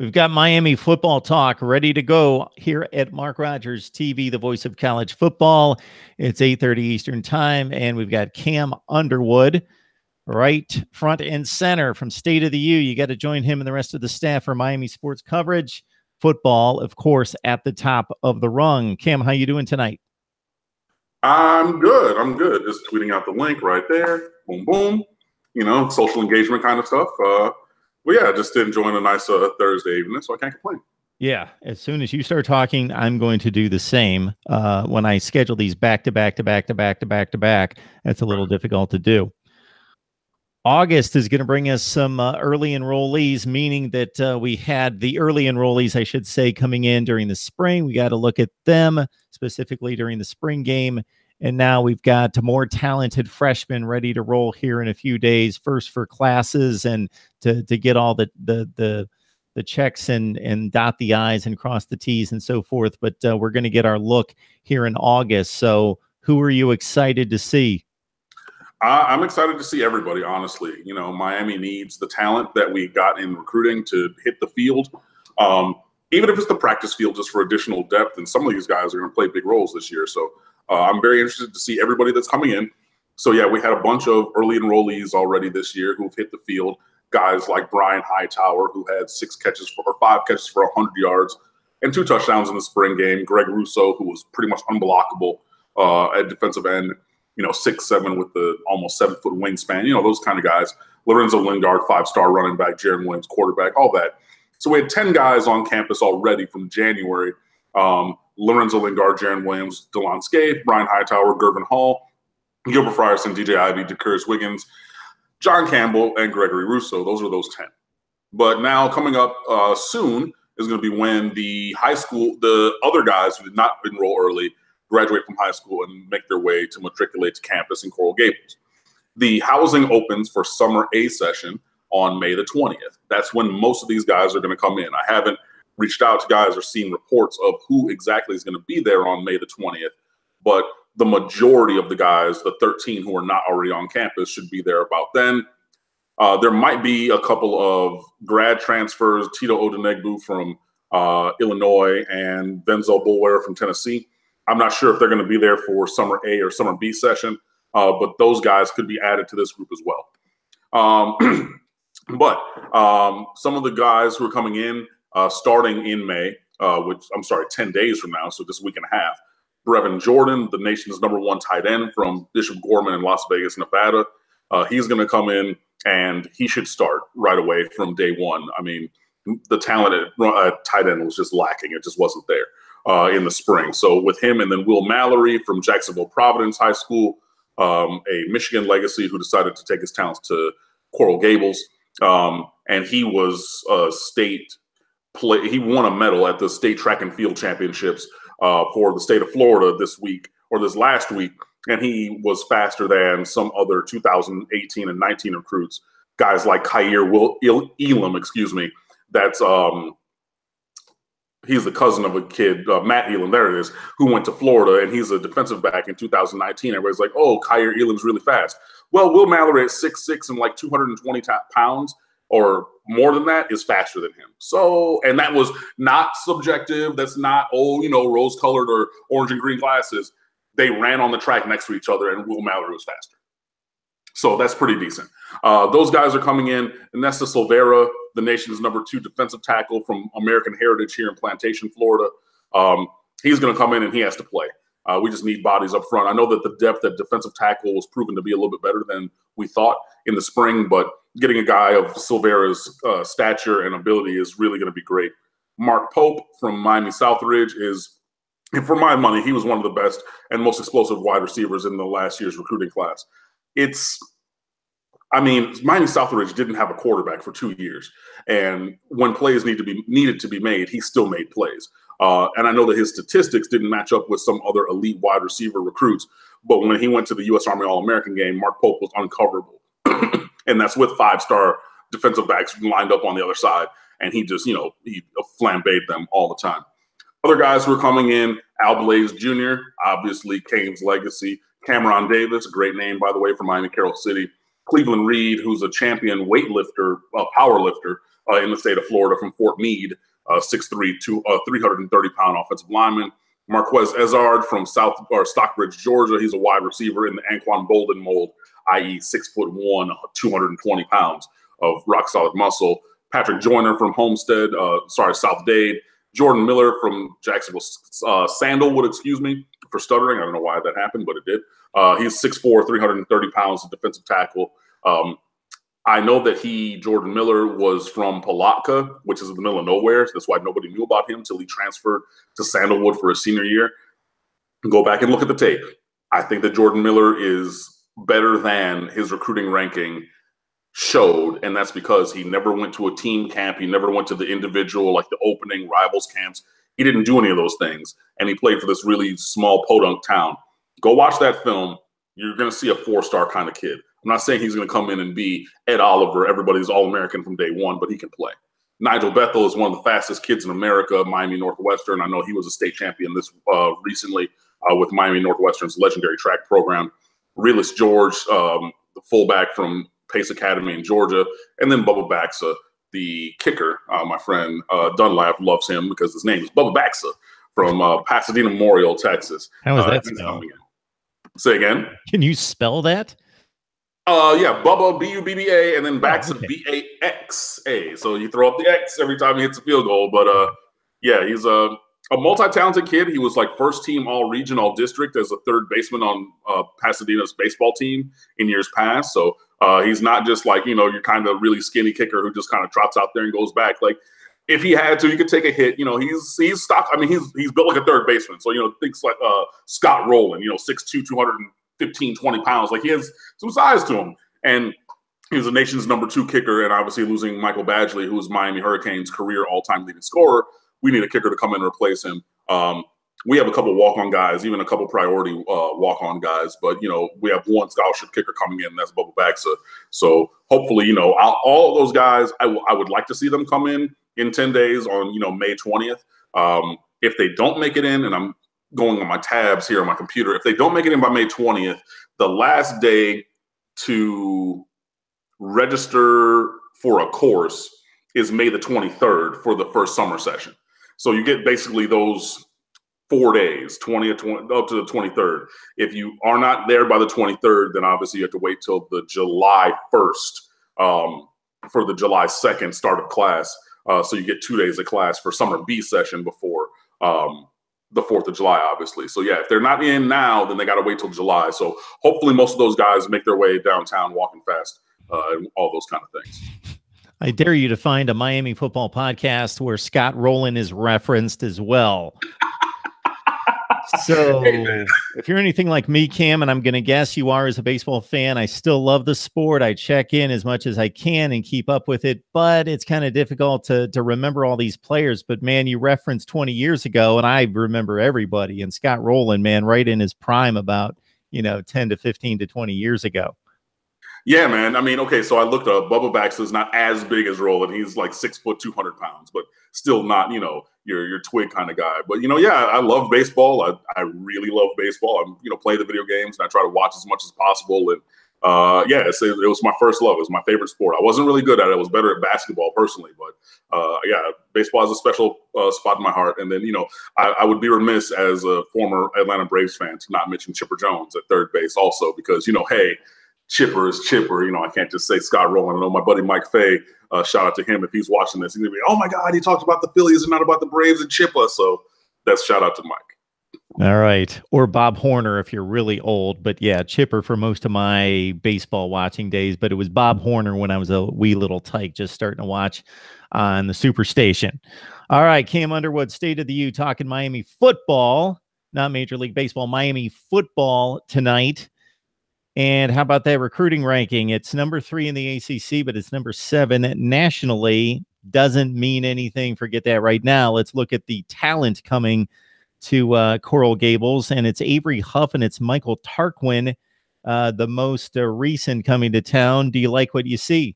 We've got Miami football talk ready to go here at Mark Rogers TV, the voice of college football. It's 8:30 Eastern time, and we've got Cam Underwood right front and center from State of the U. You got to join him and the rest of the staff for Miami sports coverage. Football, of course, at the top of the rung. Cam, how you doing tonight? I'm good. I'm good. Just tweeting out the link right there. Boom, boom. You know, social engagement kind of stuff. Well, yeah, just enjoying a nice Thursday evening, so I can't complain. Yeah, as soon as you start talking, I'm going to do the same. When I schedule these back to back to back to back to back to back, that's a little difficult to do. August is going to bring us some early enrollees, meaning that we had the early enrollees, I should say, coming in during the spring. We got to look at them specifically during the spring game. And now we've got more talented freshmen ready to roll here in a few days, first for classes and to get all the checks and dot the I's and cross the T's and so forth. But we're going to get our look here in August. So who are you excited to see? I'm excited to see everybody, honestly. You know, Miami needs the talent that we got in recruiting to hit the field. Even if it's the practice field just for additional depth, and some of these guys are going to play big roles this year. So I'm very interested to see everybody that's coming in. So, yeah, we had a bunch of early enrollees already this year who've hit the field. Guys like Brian Hightower, who had 5 catches for 100 yards and 2 touchdowns in the spring game. Greg Russo, who was pretty much unblockable at defensive end, 6'7" with the almost 7-foot wingspan, those kind of guys. Lorenzo Lingard, 5-star running back, Jaron Williams, quarterback, all that. So we had 10 guys on campus already from January. Lorenzo Lingard, Jaron Williams, DeLon Scaife, Brian Hightower, Gervin Hall, Gilbert Frierson, DJ Ivey, DeCurtis Wiggins, John Campbell, and Gregory Russo. Those are those 10. But now coming up soon is going to be when the other guys who did not enroll early graduate from high school and make their way to matriculate to campus in Coral Gables. The housing opens for summer A session on May the 20th. That's when most of these guys are going to come in. I haven't reached out to guys or seen reports of who exactly is going to be there on May the 20th, but the majority of the guys, the 13 who are not already on campus, should be there about then. There might be a couple of grad transfers, Tito Odenegbu from Illinois and Venzel Bulwer from Tennessee. I'm not sure if they're going to be there for summer A or summer B session, but those guys could be added to this group as well. But some of the guys who are coming in starting in May, 10 days from now, so just a week and a half. Brevin Jordan, the nation's #1 tight end from Bishop Gorman in Las Vegas, Nevada. He's going to come in, and he should start right away from day one. I mean, the talent at tight end was just lacking. It just wasn't there in the spring. So with him and then Will Mallory from Jacksonville Providence High School, a Michigan legacy who decided to take his talents to Coral Gables. And he was he won a medal at the state track and field championships for the state of Florida this last week. And he was faster than some other 2018 and 19 recruits, guys like Khair Elam, that's he's the cousin of a kid, Matt Elam, there it is, who went to Florida, and he's a defensive back in 2019. Everybody's like, oh, Khair Elam's really fast. Well, Will Mallory at 6'6" and like 220 pounds or more than that is faster than him. So, and that was not subjective. That's not, rose-colored or orange and green glasses. They ran on the track next to each other, and Will Mallory was faster. So that's pretty decent. Those guys are coming in. Nesta Silvera, the nation's #2 defensive tackle from American Heritage here in Plantation, Florida. He's going to come in and he has to play. We just need bodies up front. I know that the depth at defensive tackle was proven to be a little bit better than we thought in the spring, but getting a guy of Silvera's stature and ability is really going to be great. Mark Pope from Miami Southridge and for my money, he was one of the best and most explosive wide receivers in the last year's recruiting class. Miami Southridge didn't have a quarterback for 2 years, and when plays needed to be made, he still made plays. And I know that his statistics didn't match up with some other elite wide receiver recruits, but when he went to the U.S. Army All-American game, Mark Pope was uncoverable, and that's with 5-star defensive backs lined up on the other side, and he just, he flambéed them all the time. Other guys who are coming in, Al Blaze Jr., obviously Kane's legacy. Cameron Davis, a great name, by the way, from Miami Carroll City. Cleveland Reed, who's a champion weightlifter, power lifter in the state of Florida from Fort Meade, 6'3", 330-pound offensive lineman. Marquez Ezard from Stockbridge, Georgia. He's a wide receiver in the Anquan Bolden mold, i.e. 6'1", 220 pounds of rock-solid muscle. Patrick Joyner from South Dade. Jordan Miller from Jacksonville, Sandalwood, excuse me, for stuttering. I don't know why that happened, but it did. He's 6'4", 330 pounds of defensive tackle. I know that Jordan Miller, was from Palatka, which is in the middle of nowhere. So that's why nobody knew about him until he transferred to Sandalwood for his senior year. Go back and look at the tape. I think that Jordan Miller is better than his recruiting ranking showed, and that's because he never went to a team camp. He never went to the individual, like the opening rivals camps. He didn't do any of those things, and he played for this really small podunk town. Go watch that film. You're going to see a 4-star kind of kid. I'm not saying he's going to come in and be Ed Oliver, everybody's All-American from day one, but he can play. Nigel Bethel is one of the fastest kids in America, Miami Northwestern. I know he was a state champion recently with Miami Northwestern's legendary track program. Realist George, the fullback from Pace Academy in Georgia, and then Bubba Baxa, the kicker. My friend Dunlap loves him because his name is Bubba Baxa from Pasadena Memorial, Texas. How is that spelled? Say again. Can you spell that? Yeah, Bubba, B-U-B-B-A, and then Baxa, B-A-X-A. So you throw up the X every time he hits a field goal. But yeah, he's a multi-talented kid. He was like first team all-region, all-district as a third baseman on Pasadena's baseball team in years past. So he's not just like, you're kind of really skinny kicker who just kind of trots out there and goes back. Like, if he had to, he could take a hit. He's stock. I mean, he's built like a third baseman. So, things like Scott Rowland, 6'2", 215, 20 pounds. Like, he has some size to him. And he was the nation's #2 kicker. And obviously losing Michael Badgley, who was Miami Hurricanes' career all-time leading scorer, we need a kicker to come in and replace him. We have a couple walk-on guys, even a couple priority walk-on guys. But, we have one scholarship kicker coming in, and that's Bubba Baxa. So hopefully, all of those guys, I would like to see them come in 10 days on, May 20th. If they don't make it in, and I'm going on my tabs here on my computer, if they don't make it in by May 20th, the last day to register for a course is May the 23rd for the first summer session. So you get basically those 4 days, 20th up to the 23rd. If you are not there by the 23rd, then obviously you have to wait till the July 1st for the July 2nd start of class. So you get 2 days of class for summer B session before the 4th of July, obviously. So yeah, if they're not in now, then they got to wait till July. So hopefully most of those guys make their way downtown walking fast and all those kind of things. I dare you to find a Miami football podcast where Scott Rowland is referenced as well. So if you're anything like me, Cam, and I'm going to guess you are as a baseball fan, I still love the sport. I check in as much as I can and keep up with it, but it's kind of difficult to remember all these players. But man, you referenced 20 years ago, and I remember everybody. And Scott Rowland, man, right in his prime about, 10 to 15 to 20 years ago. Yeah, man. I mean, okay, so I looked up. Bubba Baxa is not as big as Rowland. He's like 6 foot, 200 pounds, but still not, your twig kind of guy. But, yeah, I love baseball. I really love baseball. I'm, play the video games, and I try to watch as much as possible. And, yeah, it was my first love. It was my favorite sport. I wasn't really good at it. I was better at basketball personally. But, yeah, baseball has a special spot in my heart. And then, I would be remiss as a former Atlanta Braves fan to not mention Chipper Jones at third base also because, hey, Chipper is Chipper. I can't just say Scott Rowland. I know my buddy Mike Fay, shout out to him if he's watching this. He's going to be, oh, my God, he talked about the Phillies and not about the Braves and Chipper. So that's shout out to Mike. All right. Or Bob Horner if you're really old. But, yeah, Chipper for most of my baseball watching days. But it was Bob Horner when I was a wee little tyke just starting to watch on the Superstation. All right, Cam Underwood, State of the U, talking Miami football, not Major League Baseball, Miami football tonight. And how about that recruiting ranking? It's number 3 in the ACC, but it's number 7 nationally. Doesn't mean anything. Forget that right now. Let's look at the talent coming to Coral Gables. And it's Avery Huff and it's Michael Tarquin, the most recent coming to town. Do you like what you see?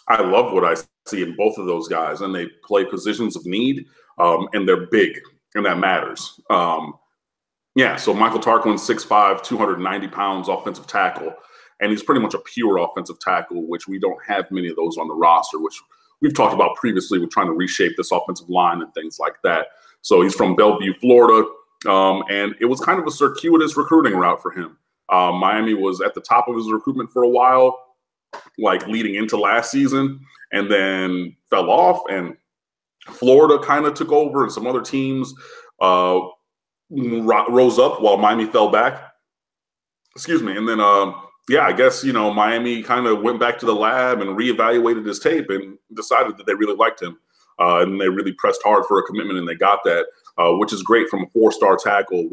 I love what I see in both of those guys. And they play positions of need, and they're big, and that matters. Yeah, so Michael Tarquin, 6'5", 290 pounds, offensive tackle. and he's pretty much a pure offensive tackle, which we don't have many of those on the roster, which we've talked about previously with trying to reshape this offensive line and things like that. So he's from Bellevue, Florida, and it was kind of a circuitous recruiting route for him. Miami was at the top of his recruitment for a while, like leading into last season, and then fell off, and Florida kind of took over, and some other teams rose up while Miami fell back. Excuse me. And then, I guess, Miami kind of went back to the lab and reevaluated his tape and decided that they really liked him. And they really pressed hard for a commitment, and they got that, which is great from a 4-star tackle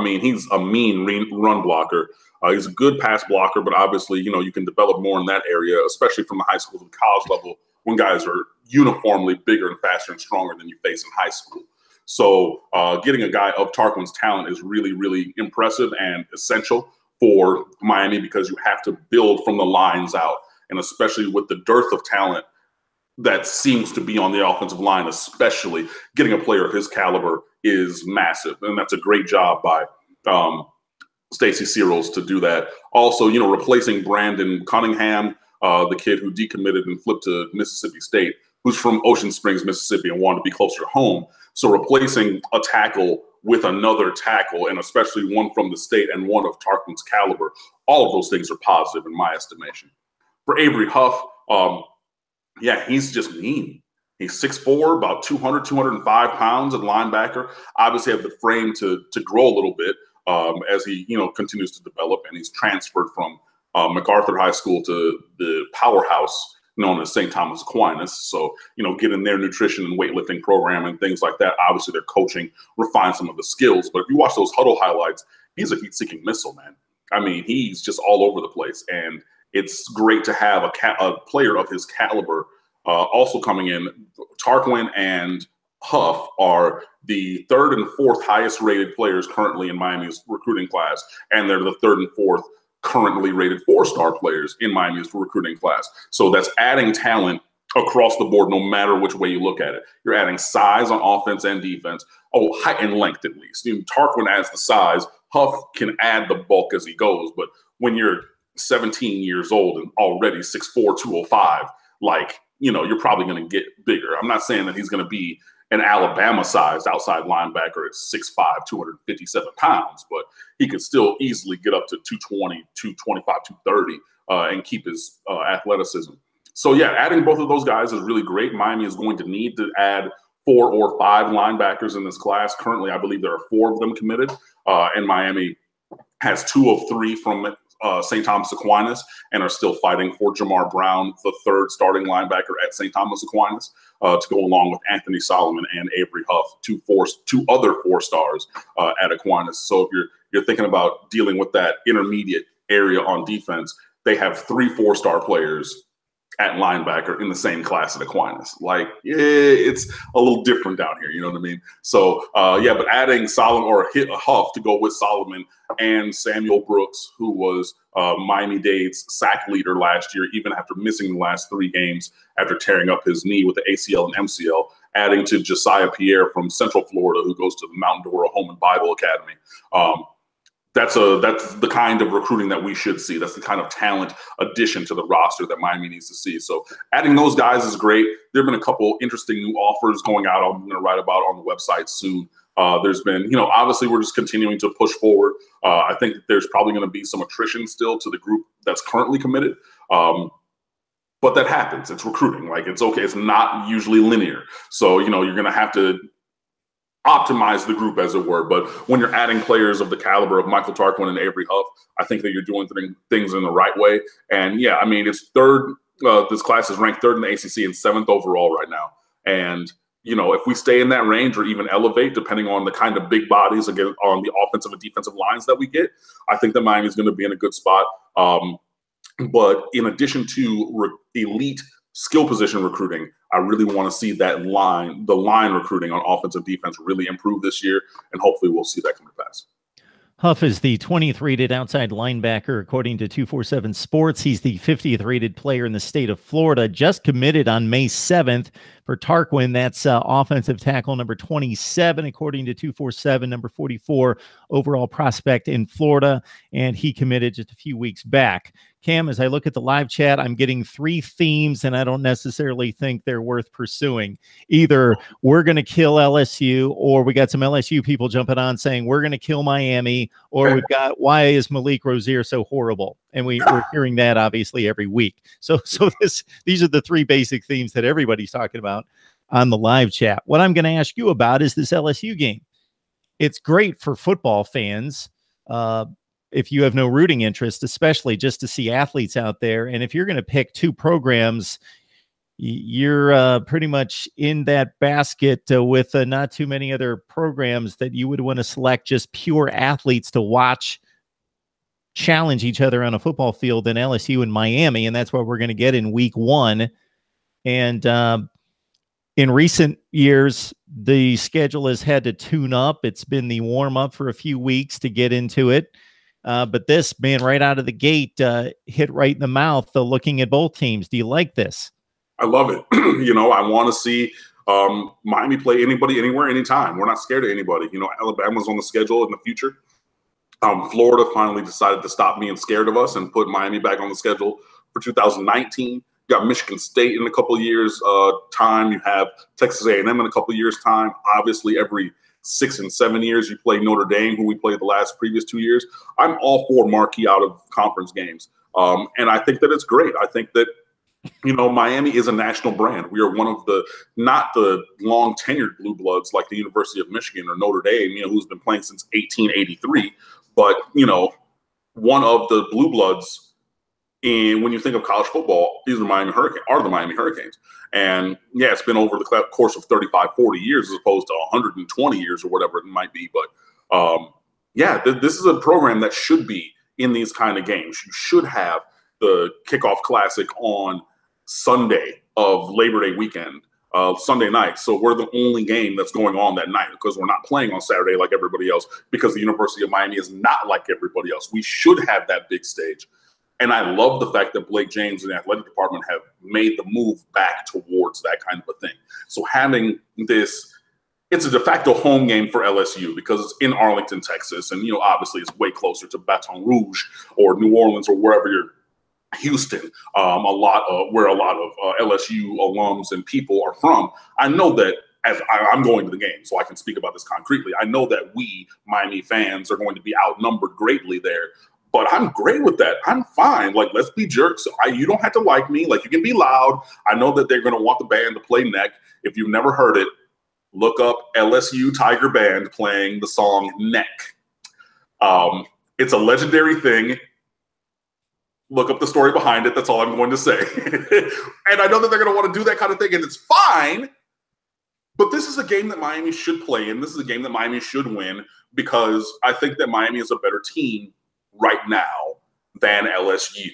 he's a mean run blocker. He's a good pass blocker, but obviously, you can develop more in that area, especially from the high school to the college level when guys are uniformly bigger and faster and stronger than you face in high school. So getting a guy of Tarquin's talent is really, really impressive and essential for Miami, because you have to build from the lines out. And especially with the dearth of talent that seems to be on the offensive line, especially getting a player of his caliber is massive. And that's a great job by Stacey Searles to do that. Also, replacing Brandon Cunningham, the kid who decommitted and flipped to Mississippi State, who's from Ocean Springs, Mississippi, and wanted to be closer to home. So replacing a tackle with another tackle, and especially one from the state and one of Tarquin's caliber, all of those things are positive in my estimation. For Avery Huff, he's just mean. He's 6'4", about 200, 205 pounds at linebacker. Obviously have the frame to grow a little bit as he, continues to develop, and he's transferred from MacArthur High School to the powerhouse known as St. Thomas Aquinas. So, getting their nutrition and weightlifting program and things like that, obviously their coaching refined some of the skills. But if you watch those huddle highlights, he's a heat-seeking missile, man. I mean, he's just all over the place. And it's great to have a player of his caliber also coming in. Tarquin and Huff are the 3rd and 4th highest rated players currently in Miami's recruiting class, and they're the 3rd and 4th currently rated 4-star players in Miami's recruiting class. So that's adding talent across the board, no matter which way you look at it. You're adding size on offense and defense. Height and length at least. Tarquin adds the size. Huff can add the bulk as he goes. But when you're 17 years old and already 6'4", 205, you're probably going to get bigger. I'm not saying that he's going to be an Alabama-sized outside linebacker at 6'5", 257 pounds, but he could still easily get up to 220, 225, 230 and keep his athleticism. So, adding both of those guys is really great. Miami is going to need to add 4 or 5 linebackers in this class. Currently, I believe there are 4 of them committed, and Miami has 2 of 3 from St. Thomas Aquinas and are still fighting for Jamar Brown, the 3rd starting linebacker at St. Thomas Aquinas, to go along with Anthony Solomon and Avery Huff, 2 other 4-stars at Aquinas. So if you're thinking about dealing with that intermediate area on defense, they have 3 4-star players at linebacker in the same class at Aquinas. It's a little different down here, you know what I mean? So, but adding Solomon or Huff to go with Solomon and Samuel Brooks, who was Miami-Dade's sack leader last year, even after missing the last 3 games after tearing up his knee with the ACL and MCL, adding to Josiah Pierre from Central Florida, who goes to the Mount Dora Home and Bible Academy. That's the kind of recruiting that we should see. That's the kind of talent addition to the roster that Miami needs to see. So adding those guys is great. There have been a couple interesting new offers going out I'm going to write about on the website soon. There's been, obviously we're just continuing to push forward. I think that there's probably going to be some attrition still to the group that's currently committed. But that happens. It's recruiting. It's okay. It's not usually linear. So, you're going to have to optimize the group, as it were. But when you're adding players of the caliber of Michael Tarquin and Avery Huff, I think that you're doing things in the right way. And it's 3rd. This class is ranked 3rd in the ACC and 7th overall right now. And if we stay in that range or even elevate, depending on the kind of big bodies again on the offensive and defensive lines that we get, I think that Miami is going to be in a good spot. But in addition to elite skill position recruiting, I really want to see the line recruiting on offense and defense really improve this year, and hopefully we'll see that come to pass. Huff is the 20th rated outside linebacker, according to 247 Sports. He's the 50th rated player in the state of Florida, just committed on May 7th For Tarquin, that's offensive tackle number 27, according to 247, number 44 overall prospect in Florida, and he committed just a few weeks back. Cam, as I look at the live chat, I'm getting 3 themes, and I don't necessarily think they're worth pursuing. Either we're going to kill LSU, or we got some LSU people jumping on saying we're going to kill Miami, or we've got why is Malik Rozier so horrible? And we're hearing that obviously every week. So these are the 3 basic themes that everybody's talking about on the live chat. What I'm going to ask you about is this LSU game. It's great for football fans. If you have no rooting interest, especially just to see athletes out there. And if you're going to pick 2 programs, you're pretty much in that basket with not too many other programs that you would want to select just pure athletes to watch challenge each other on a football field than LSU and Miami. And that's what we're going to get in week 1. And in recent years, the schedule has had to tune up. It's been the warm up for a few weeks to get into it. But this, man, right out of the gate, hit right in the mouth, looking at both teams. Do you like this? I love it. I want to see Miami play anybody, anywhere, anytime. We're not scared of anybody. Alabama's on the schedule in the future. Florida finally decided to stop being scared of us and put Miami back on the schedule for 2019. You got Michigan State in a couple of years' time. You have Texas A&M in a couple of years' time. Obviously, every 6 and 7 years, you play Notre Dame, who we played the previous 2 years. I'm all for marquee out of conference games. And I think that it's great. I think that, Miami is a national brand. We are one of not the long tenured blue bloods like the University of Michigan or Notre Dame, who's been playing since 1883. But, one of the blue bloods when you think of college football, these are the Miami Hurricanes. And yeah, it's been over the course of 35, 40 years as opposed to 120 years or whatever it might be. But this is a program that should be in these kind of games. You should have the kickoff classic on Sunday of Labor Day weekend, Sunday night. So we're the only game that's going on that night because we're not playing on Saturday like everybody else, because the University of Miami is not like everybody else. We should have that big stage. And I love the fact that Blake James and the athletic department have made the move back towards that kind of a thing. So having this, it's a de facto home game for LSU because it's in Arlington, Texas. And, obviously it's way closer to Baton Rouge or New Orleans or wherever you're, Houston, where a lot of LSU alums and people are from. I know that as I'm going to the game, so I can speak about this concretely. I know that we Miami fans are going to be outnumbered greatly there. But I'm great with that. I'm fine. Like, let's be jerks. You don't have to like me. Like, you can be loud. I know that they're going to want the band to play Neck. If you've never heard it, look up LSU Tiger Band playing the song Neck. It's a legendary thing. Look up the story behind it. That's all I'm going to say. And I know that they're going to want to do that kind of thing, and it's fine. But this is a game that Miami should play in. This is a game that Miami should win because I think that Miami is a better team right now than LSU.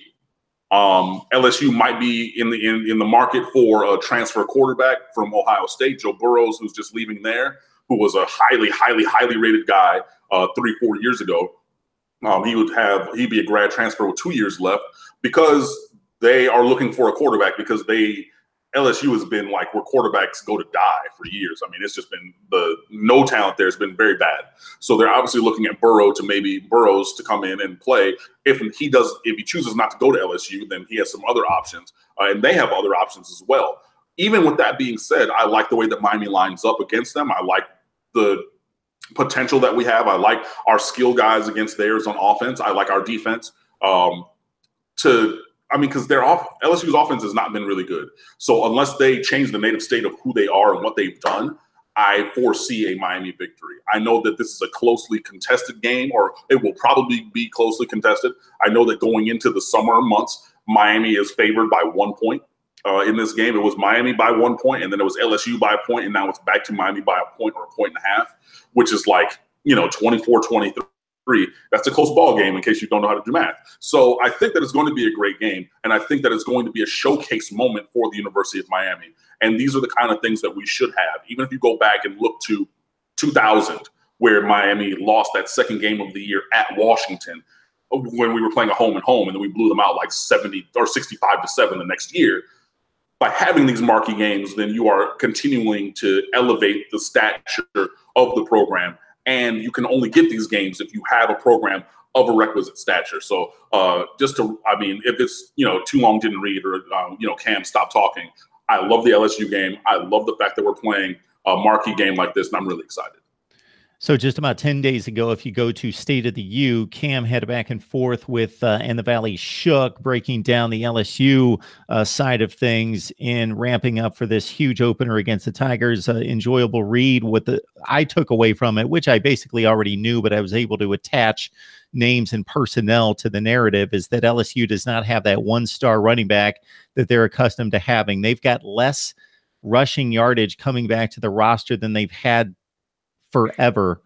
LSU might be in the market for a transfer quarterback from Ohio State, Joe Burrows, who's just leaving there, who was a highly rated guy 3-4 years ago. He'd be a grad transfer with 2 years left because they are looking for a quarterback because LSU has been like where quarterbacks go to die for years. I mean, it's just been no talent there has been very bad. So they're obviously looking at Burrows to come in and play. If he chooses not to go to LSU, then he has some other options, and they have other options as well. Even with that being said, I like the way that Miami lines up against them. I like the potential that we have. I like our skill guys against theirs on offense. I like our defense. Because LSU's offense has not been really good. So unless they change the native state of who they are and what they've done, I foresee a Miami victory. I know that this is a closely contested game, or it will probably be closely contested. I know that going into the summer months, Miami is favored by 1 point. In this game, it was Miami by 1 point, and then it was LSU by a point, and now it's back to Miami by a point or a point and a half, which is like, 24-23. That's a close ball game in case you don't know how to do math. So I think that it's going to be a great game, and I think that it's going to be a showcase moment for the University of Miami. And these are the kind of things that we should have. Even if you go back and look to 2000, where Miami lost that second game of the year at Washington when we were playing a home and home, and then we blew them out like 70 or 65-7 the next year. by having these marquee games, then you are continuing to elevate the stature of the program. And you can only get these games if you have a program of a requisite stature. So if it's, too long didn't read, or, Cam, stop talking. I love the LSU game. I love the fact that we're playing a marquee game like this, and I'm really excited. So just about 10 days ago, if you go to State of the U, Cam had a back and forth with And the Valley Shook, breaking down the LSU side of things in ramping up for this huge opener against the Tigers. Enjoyable read. What I took away from it, which I basically already knew, but I was able to attach names and personnel to the narrative, is that LSU does not have that one-star running back that they're accustomed to having. They've got less rushing yardage coming back to the roster than they've had forever.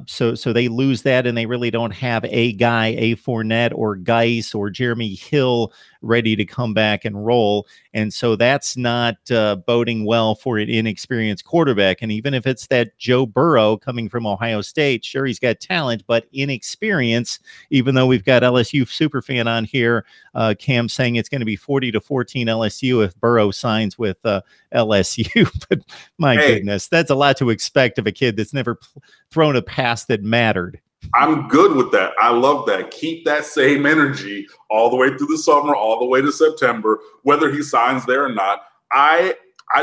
So they lose that, and they really don't have a guy, a Fournette or Geis or Jeremy Hill, ready to come back and roll. And so that's not boding well for an inexperienced quarterback. And even if it's that Joe Burrow coming from Ohio State, sure, he's got talent, but inexperience, even though we've got LSU superfan on here, Cam saying it's going to be 40-14 LSU if Burrow signs with LSU. But my goodness, that's a lot to expect of a kid that's never thrown a pass that mattered. I'm good with that. I love that. Keep that same energy all the way through the summer, all the way to September, whether he signs there or not. I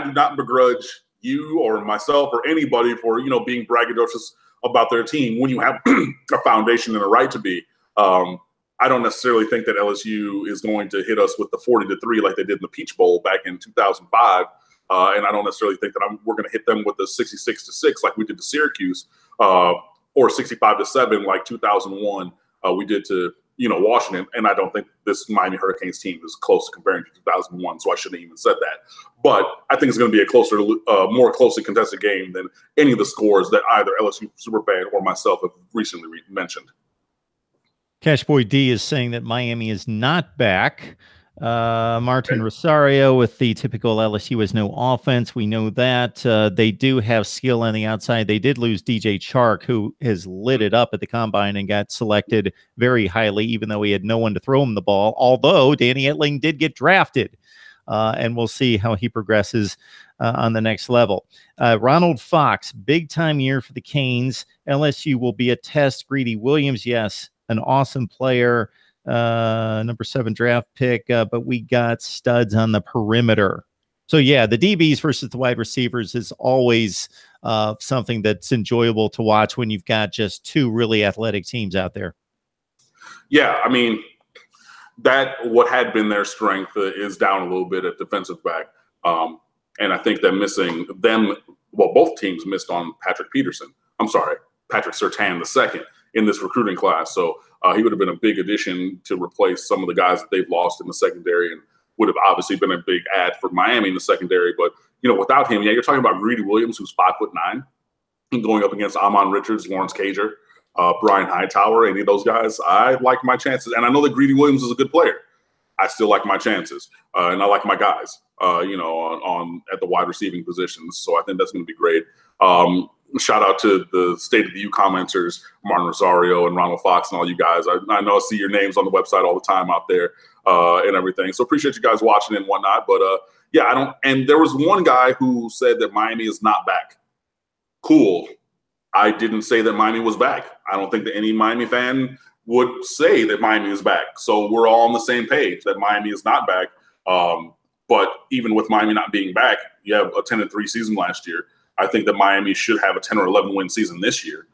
do not begrudge you or myself or anybody for, being braggadocious about their team when you have a foundation and a right to be. I don't necessarily think that LSU is going to hit us with the 40-3 like they did in the Peach Bowl back in 2005. And I don't necessarily think that we're going to hit them with the 66-6 like we did to Syracuse. Or 65-7 like 2001 we did to Washington, and I don't think this Miami Hurricanes team is close to comparing to 2001, so I shouldn't have even said that. But I think it's going to be a more closely contested game than any of the scores that either LSU Superfan or myself have recently mentioned. Cashboy D is saying that Miami is not back. Martin Rosario with the typical LSU has no offense. We know that. They do have skill on the outside. They did lose DJ Chark, who has lit it up at the combine and got selected very highly, even though he had no one to throw him the ball. Although Danny Etling did get drafted, and we'll see how he progresses on the next level. Ronald Fox, big time year for the Canes. LSU will be a test. Greedy Williams, yes, an awesome player. Number 7 draft pick, but we got studs on the perimeter. So yeah, the DBs versus the wide receivers is always something that's enjoyable to watch when you've got just two really athletic teams out there. Yeah, I mean, that what had been their strength is down a little bit at defensive back. And I think that missing them, both teams missed on Patrick Surtain II in this recruiting class. So he would have been a big addition to replace some of the guys that they've lost in the secondary, and would have obviously been a big add for Miami in the secondary. But, without him, you're talking about Greedy Williams, who's 5'9", and going up against Amon Richards, Lawrence Cager, Brian Hightower, any of those guys. I like my chances. And I know that Greedy Williams is a good player. I still like my chances. And I like my guys, on at the wide receiving positions. So I think that's going to be great. Shout out to the State of the U commenters, Martin Rosario and Ronald Fox and all you guys. I know I see your names on the website all the time out there and everything. So appreciate you guys watching and whatnot. But and there was one guy who said that Miami is not back. Cool. I didn't say that Miami was back. I don't think that any Miami fan would say that Miami is back. So we're all on the same page that Miami is not back. But even with Miami not being back, you have a 10-3 season last year. I think that Miami should have a 10 or 11 win season this year,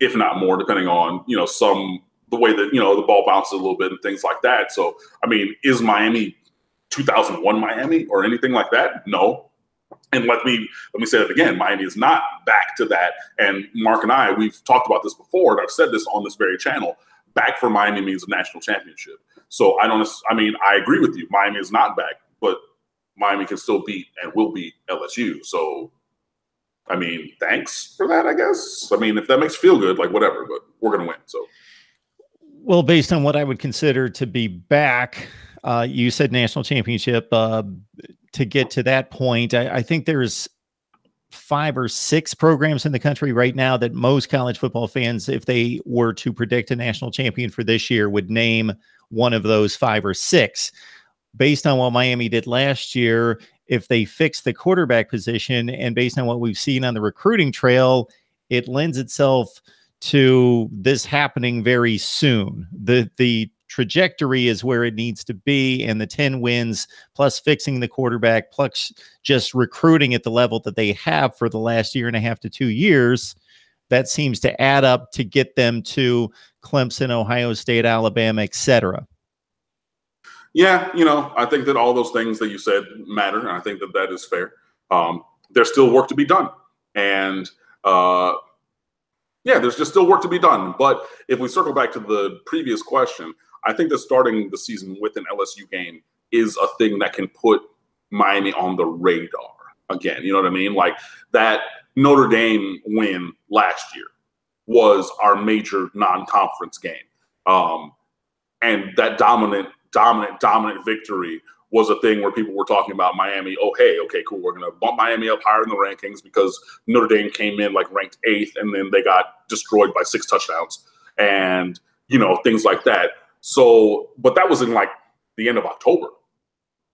if not more, depending on, the way that, the ball bounces a little bit and things like that. So, I mean, is Miami 2001 Miami or anything like that? No. And let me say that again. Miami is not back to that. And Mark and I, we've talked about this before, and I've said this on this very channel. Back for Miami means a national championship. So I agree with you. Miami is not back, but Miami can still beat and will beat LSU. So, thanks for that, I guess. If that makes you feel good, whatever, but we're going to win. So, well, based on what I would consider to be back, you said national championship. To get to that point, I think there's 5 or 6 programs in the country right now that most college football fans, if they were to predict a national champion for this year, would name one of those 5 or 6. based on what Miami did last year, if they fix the quarterback position and based on what we've seen on the recruiting trail, it lends itself to this happening very soon. The trajectory is where it needs to be, and the 10 wins plus fixing the quarterback plus just recruiting at the level that they have for the last year and a half to 2 years, that seems to add up to get them to Clemson, Ohio State, Alabama, etc. Yeah, I think that all those things that you said matter, and I think that that is fair. There's still work to be done, and yeah, there's just still work to be done. But if we circle back to the previous question, I think that starting the season with an LSU game is a thing that can put Miami on the radar again. You know what I mean? Like that Notre Dame win last year was our major non-conference game, and that dominant victory was a thing where people were talking about Miami. Oh, hey, okay, cool. We're going to bump Miami up higher in the rankings because Notre Dame came in like ranked 8th and then they got destroyed by 6 touchdowns and, things like that. So, but that was in like the end of October,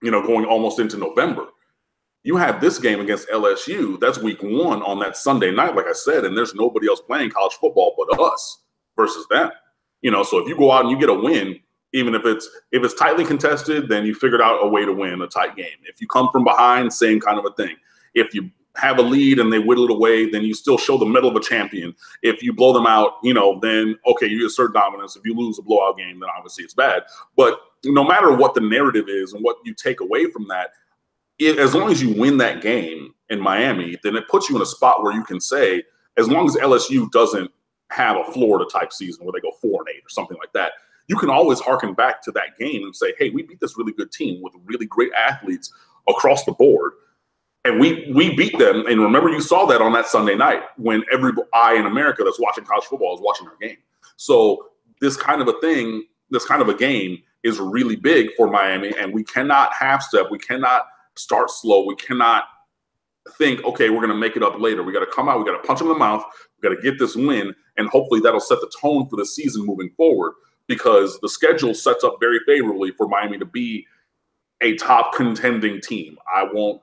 going almost into November. You have this game against LSU. That's week 1 on that Sunday night, like I said, and there's nobody else playing college football but us versus them. So if you go out and you get a win, even if it's tightly contested, then you figured out a way to win a tight game. If you come from behind, same kind of a thing. If you have a lead and they whittle it away, then you still show the mettle of a champion. If you blow them out, then okay, you assert dominance. If you lose a blowout game, then obviously it's bad. But no matter what the narrative is and what you take away from that, as long as you win that game in Miami, then it puts you in a spot where you can say, as long as LSU doesn't have a Florida type season where they go 4-8 or something like that, you can always harken back to that game and say, hey, we beat this really good team with really great athletes across the board. And we beat them. And remember, you saw that on that Sunday night when every eye in America that's watching college football is watching our game. So this kind of a thing, this kind of a game is really big for Miami. And we cannot half step. We cannot start slow. We cannot think, okay, we're going to make it up later. We got to come out. We got to punch them in the mouth. We got to get this win. And hopefully that'll set the tone for the season moving forward, because the schedule sets up very favorably for Miami to be a top contending team. I won't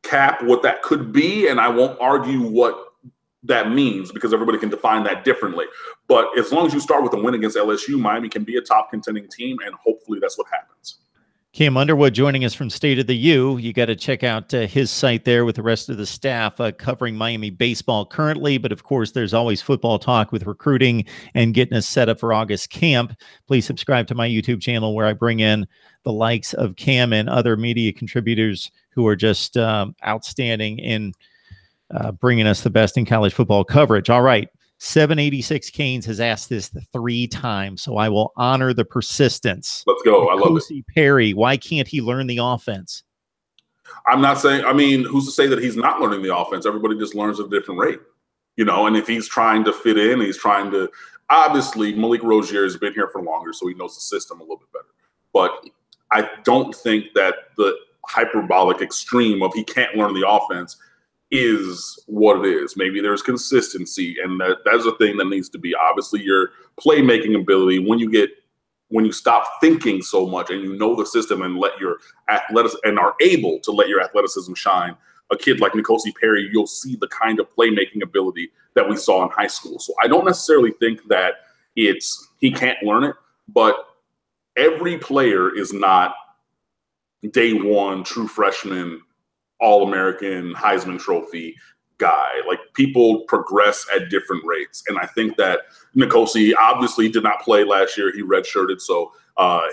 cap what that could be, and I won't argue what that means because everybody can define that differently. But as long as you start with a win against LSU, Miami can be a top contending team, and hopefully that's what happens. Cam Underwood joining us from State of the U. You got to check out his site there with the rest of the staff covering Miami baseball currently. But of course, there's always football talk with recruiting and getting us set up for August camp. Please subscribe to my YouTube channel where I bring in the likes of Cam and other media contributors who are just outstanding in bringing us the best in college football coverage. All right. 786 Canes has asked this 3 times, so I will honor the persistence. Let's go. I love it. Perry, why can't he learn the offense? I'm not saying, who's to say that he's not learning the offense? Everybody just learns at a different rate, and if he's trying to fit in, he's trying to, obviously Malik Rozier has been here for longer, so he knows the system a little bit better. But I don't think that the hyperbolic extreme of he can't learn the offense is what it is. Maybe there's consistency, and that's a thing that needs to be. Obviously, your playmaking ability, when you stop thinking so much and you know the system and let your and are able to let your athleticism shine. A kid like N'Kosi Perry, you'll see the kind of playmaking ability that we saw in high school. So I don't necessarily think that he can't learn it, but every player is not day one true freshman, All-American, Heisman Trophy guy. Like, people progress at different rates. And I think that N'Kosi obviously did not play last year. He redshirted. So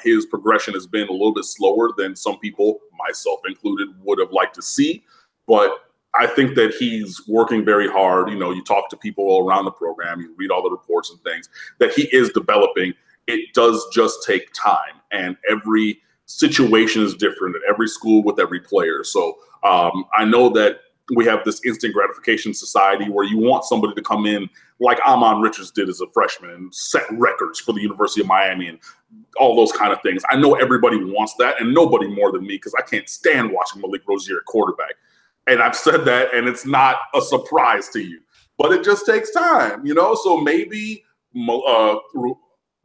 his progression has been a little bit slower than some people, myself included, would have liked to see. But I think that he's working very hard. You talk to people around the program, you read all the reports and things, that he is developing. It does just take time. And every situation is different at every school with every player. So I know that we have this instant gratification society where you want somebody to come in like Amon Richards did as a freshman and set records for the University of Miami and all those kind of things. I know everybody wants that, and nobody more than me, because I can't stand watching Malik Rozier at quarterback. And I've said that, and it's not a surprise to you. But it just takes time, So maybe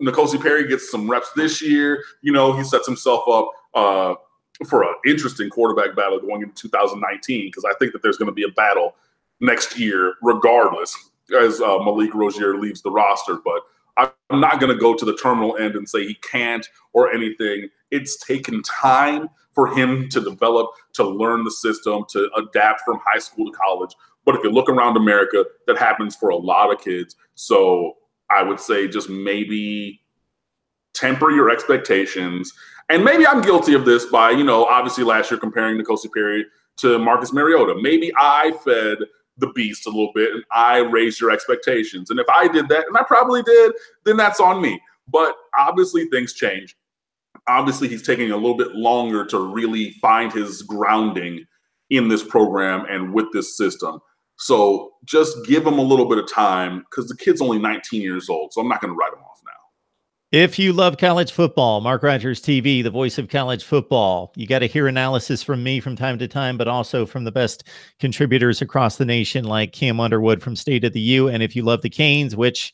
N'Kosi Perry gets some reps this year. You know, he sets himself up for an interesting quarterback battle going into 2019, because I think that there's going to be a battle next year regardless, as Malik Rozier leaves the roster. But I'm not going to go to the terminal end and say he can't or anything. It's taken time for him to develop, to learn the system, to adapt from high school to college. But if you look around America, that happens for a lot of kids. So I would say just maybe temper your expectations. And maybe I'm guilty of this by, you know, obviously last year comparing N'Kosi Perry to Marcus Mariota. Maybe I fed the beast a little bit and I raised your expectations. And if I did that, and I probably did, then that's on me. But obviously things change. Obviously he's taking a little bit longer to really find his grounding in this program and with this system. So just give him a little bit of time, because the kid's only 19 years old. So I'm not going to write him off now. If you love college football, Mark Rogers TV, the voice of college football, you got to hear analysis from me from time to time, but also from the best contributors across the nation, like Cam Underwood from State of the U. And if you love the Canes, which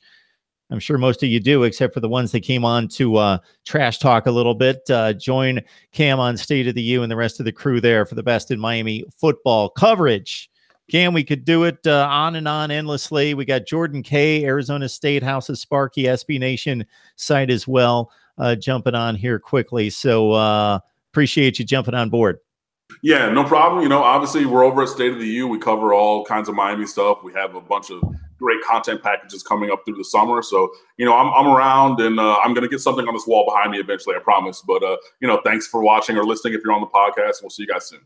I'm sure most of you do, except for the ones that came on to trash talk a little bit, join Cam on State of the U and the rest of the crew there for the best in Miami football coverage. Cam, we could do it on and on endlessly. We got Jordan K, Arizona State, House of Sparky, SB Nation site as well, jumping on here quickly. So appreciate you jumping on board. Yeah, no problem. You know, obviously we're over at State of the U. We cover all kinds of Miami stuff. We have a bunch of great content packages coming up through the summer. So, you know, I'm around, and I'm going to get something on this wall behind me eventually, I promise. But, you know, thanks for watching or listening if you're on the podcast. We'll see you guys soon.